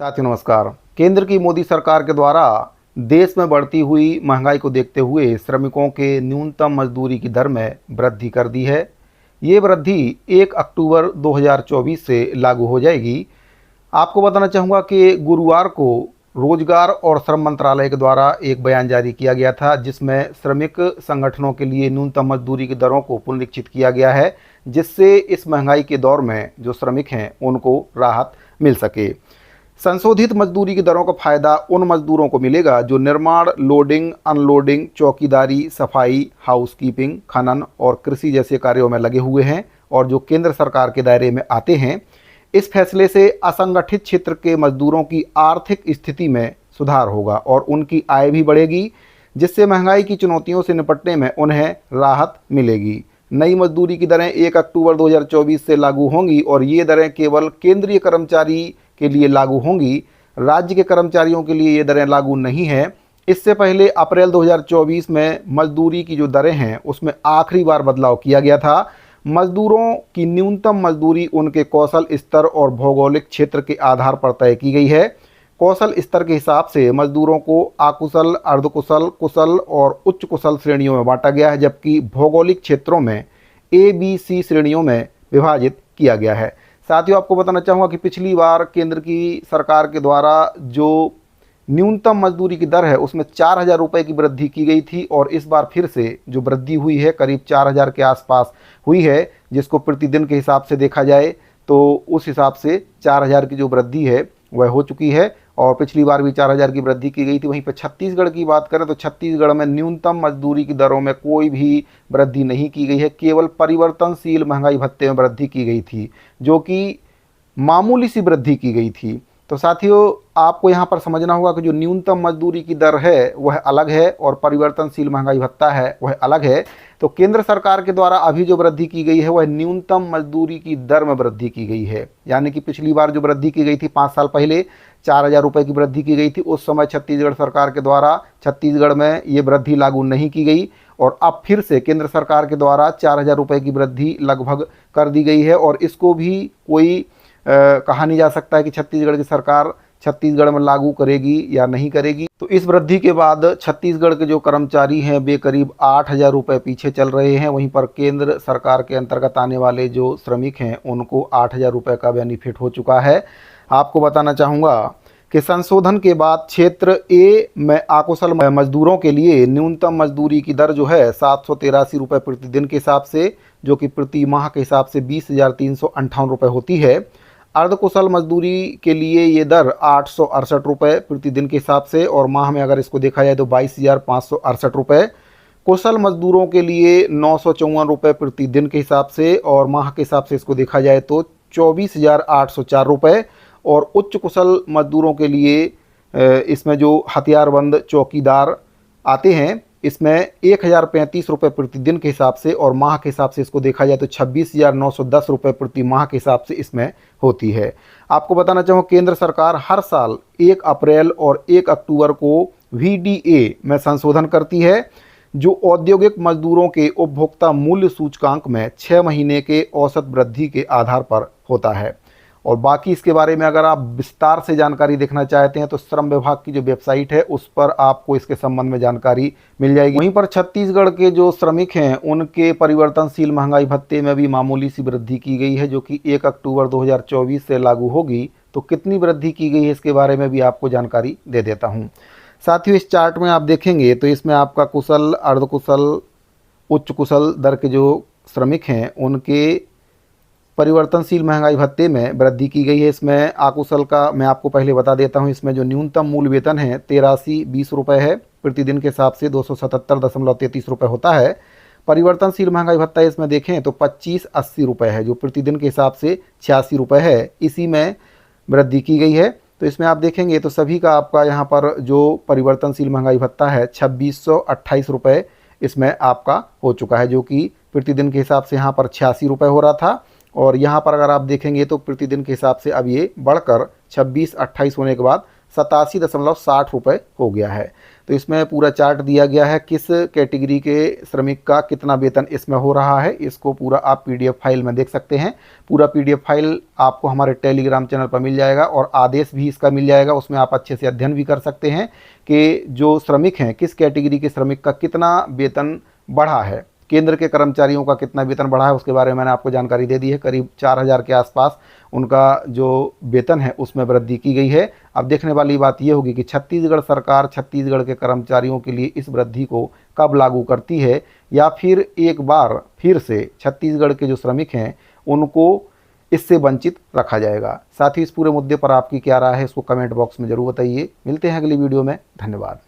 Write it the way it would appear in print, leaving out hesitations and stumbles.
साथियों नमस्कार। केंद्र की मोदी सरकार के द्वारा देश में बढ़ती हुई महंगाई को देखते हुए श्रमिकों के न्यूनतम मजदूरी की दर में वृद्धि कर दी है। ये वृद्धि 1 अक्टूबर 2024 से लागू हो जाएगी। आपको बताना चाहूँगा कि गुरुवार को रोजगार और श्रम मंत्रालय के द्वारा एक बयान जारी किया गया था, जिसमें श्रमिक संगठनों के लिए न्यूनतम मजदूरी की दरों को पुनरीक्षित किया गया है, जिससे इस महंगाई के दौर में जो श्रमिक हैं उनको राहत मिल सके। संशोधित मजदूरी की दरों का फायदा उन मजदूरों को मिलेगा जो निर्माण, लोडिंग, अनलोडिंग, चौकीदारी, सफाई, हाउसकीपिंग, खनन और कृषि जैसे कार्यों में लगे हुए हैं और जो केंद्र सरकार के दायरे में आते हैं। इस फैसले से असंगठित क्षेत्र के मजदूरों की आर्थिक स्थिति में सुधार होगा और उनकी आय भी बढ़ेगी, जिससे महंगाई की चुनौतियों से निपटने में उन्हें राहत मिलेगी। नई मजदूरी की दरें 1 अक्टूबर 2024 से लागू होंगी और ये दरें केवल केंद्रीय कर्मचारी के लिए लागू होंगी। राज्य के कर्मचारियों के लिए ये दरें लागू नहीं हैं। इससे पहले अप्रैल 2024 में मजदूरी की जो दरें हैं उसमें आखिरी बार बदलाव किया गया था। मजदूरों की न्यूनतम मजदूरी उनके कौशल स्तर और भौगोलिक क्षेत्र के आधार पर तय की गई है। कौशल स्तर के हिसाब से मजदूरों को अकुशल, अर्धकुशल, कुशल और उच्च कुशल श्रेणियों में बांटा गया है, जबकि भौगोलिक क्षेत्रों में ABC श्रेणियों में विभाजित किया गया है। साथियों, आपको बताना चाहूँगा कि पिछली बार केंद्र की सरकार के द्वारा जो न्यूनतम मजदूरी की दर है उसमें 4,000 रुपये की वृद्धि की गई थी और इस बार फिर से जो वृद्धि हुई है करीब 4,000 के आसपास हुई है, जिसको प्रतिदिन के हिसाब से देखा जाए तो उस हिसाब से 4,000 की जो वृद्धि है वह हो चुकी है और पिछली बार भी 4,000 की वृद्धि की गई थी। वहीं पर छत्तीसगढ़ की बात करें तो छत्तीसगढ़ में न्यूनतम मजदूरी की दरों में कोई भी वृद्धि नहीं की गई है, केवल परिवर्तनशील महंगाई भत्ते में वृद्धि की गई थी, जो कि मामूली सी वृद्धि की गई थी। तो साथियों, आपको यहाँ पर समझना होगा कि जो न्यूनतम मजदूरी की दर है वह अलग है और परिवर्तनशील महंगाई भत्ता है वह अलग है। तो केंद्र सरकार के द्वारा अभी जो वृद्धि की गई है वह न्यूनतम मजदूरी की दर में वृद्धि की गई है, यानी कि पिछली बार जो वृद्धि की गई थी 5 साल पहले 4,000 रुपये की वृद्धि की गई थी। उस समय छत्तीसगढ़ सरकार के द्वारा छत्तीसगढ़ में ये वृद्धि लागू नहीं की गई और अब फिर से केंद्र सरकार के द्वारा 4,000 रुपये की वृद्धि लगभग कर दी गई है और इसको भी कोई कहा नहीं जा सकता है कि छत्तीसगढ़ की सरकार छत्तीसगढ़ में लागू करेगी या नहीं करेगी। तो इस वृद्धि के बाद छत्तीसगढ़ के जो कर्मचारी हैं वे करीब 8,000 रुपये पीछे चल रहे हैं। वहीं पर केंद्र सरकार के अंतर्गत आने वाले जो श्रमिक हैं उनको 8,000 रुपये का बेनिफिट हो चुका है। आपको बताना चाहूँगा कि संशोधन के बाद क्षेत्र ए में अकुशल मजदूरों के लिए न्यूनतम मजदूरी की दर जो है 783 रुपये प्रतिदिन के हिसाब से, जो कि प्रति माह के हिसाब से 20,358 रुपये होती है। अर्धकुशल मजदूरी के लिए ये दर 868 रुपये प्रतिदिन के हिसाब से और माह में अगर इसको देखा जाए तो 22,568 रुपये। कुशल मजदूरों के लिए 954 रुपये प्रतिदिन के हिसाब से और माह के हिसाब से इसको देखा जाए तो 24,804 रुपये। और उच्च कुशल मजदूरों के लिए इसमें जो हथियारबंद चौकीदार आते हैं इसमें 1,035 रुपये प्रतिदिन के हिसाब से और माह के हिसाब से इसको देखा जाए तो 26,910 रुपये प्रति माह के हिसाब से इसमें होती है। आपको बताना चाहूँ, केंद्र सरकार हर साल 1 अप्रैल और 1 अक्टूबर को VDA में संशोधन करती है, जो औद्योगिक मजदूरों के उपभोक्ता मूल्य सूचकांक में 6 महीने के औसत वृद्धि के आधार पर होता है। और बाकी इसके बारे में अगर आप विस्तार से जानकारी देखना चाहते हैं तो श्रम विभाग की जो वेबसाइट है उस पर आपको इसके संबंध में जानकारी मिल जाएगी। वहीं पर छत्तीसगढ़ के जो श्रमिक हैं उनके परिवर्तनशील महंगाई भत्ते में भी मामूली सी वृद्धि की गई है, जो कि 1 अक्टूबर 2024 से लागू होगी। तो कितनी वृद्धि की गई है इसके बारे में भी आपको जानकारी दे देता हूँ। साथियों, इस चार्ट में आप देखेंगे तो इसमें आपका कुशल, अर्धकुशल, उच्च कुशल दर के जो श्रमिक हैं उनके परिवर्तनशील महंगाई भत्ते में वृद्धि की गई है। इसमें अकुशल का मैं आपको पहले बता देता हूं। इसमें जो न्यूनतम मूल वेतन है 8320 रुपये है, प्रतिदिन के हिसाब से 277.33 रुपये होता है। परिवर्तनशील महंगाई भत्ता इसमें देखें तो 2580 रुपये है, जो प्रतिदिन के हिसाब से 86 रुपये है। इसी में वृद्धि की गई है। तो इसमें आप देखेंगे तो सभी का आपका यहाँ पर जो परिवर्तनशील महंगाई भत्ता है 2628 रुपये इसमें आपका हो चुका है, जो कि प्रतिदिन के हिसाब से यहाँ पर 86 रुपये हो रहा था और यहाँ पर अगर आप देखेंगे तो प्रतिदिन के हिसाब से अब ये बढ़कर 26-28 होने के बाद 87.60 हो गया है। तो इसमें पूरा चार्ट दिया गया है किस कैटेगरी के श्रमिक का कितना वेतन इसमें हो रहा है। इसको पूरा आप पीडीएफ फाइल में देख सकते हैं। पूरा पीडीएफ फाइल आपको हमारे टेलीग्राम चैनल पर मिल जाएगा और आदेश भी इसका मिल जाएगा। उसमें आप अच्छे से अध्ययन भी कर सकते हैं कि जो श्रमिक हैं किस कैटेगरी के श्रमिक का कितना वेतन बढ़ा है, केंद्र के कर्मचारियों का कितना वेतन बढ़ा है, उसके बारे में मैंने आपको जानकारी दे दी है। करीब 4000 के आसपास उनका जो वेतन है उसमें वृद्धि की गई है। अब देखने वाली बात यह होगी कि छत्तीसगढ़ सरकार छत्तीसगढ़ के कर्मचारियों के लिए इस वृद्धि को कब लागू करती है, या फिर एक बार फिर से छत्तीसगढ़ के जो श्रमिक हैं उनको इससे वंचित रखा जाएगा। साथ ही इस पूरे मुद्दे पर आपकी क्या राय है इसको कमेंट बॉक्स में ज़रूर बताइए। मिलते हैं अगली वीडियो में। धन्यवाद।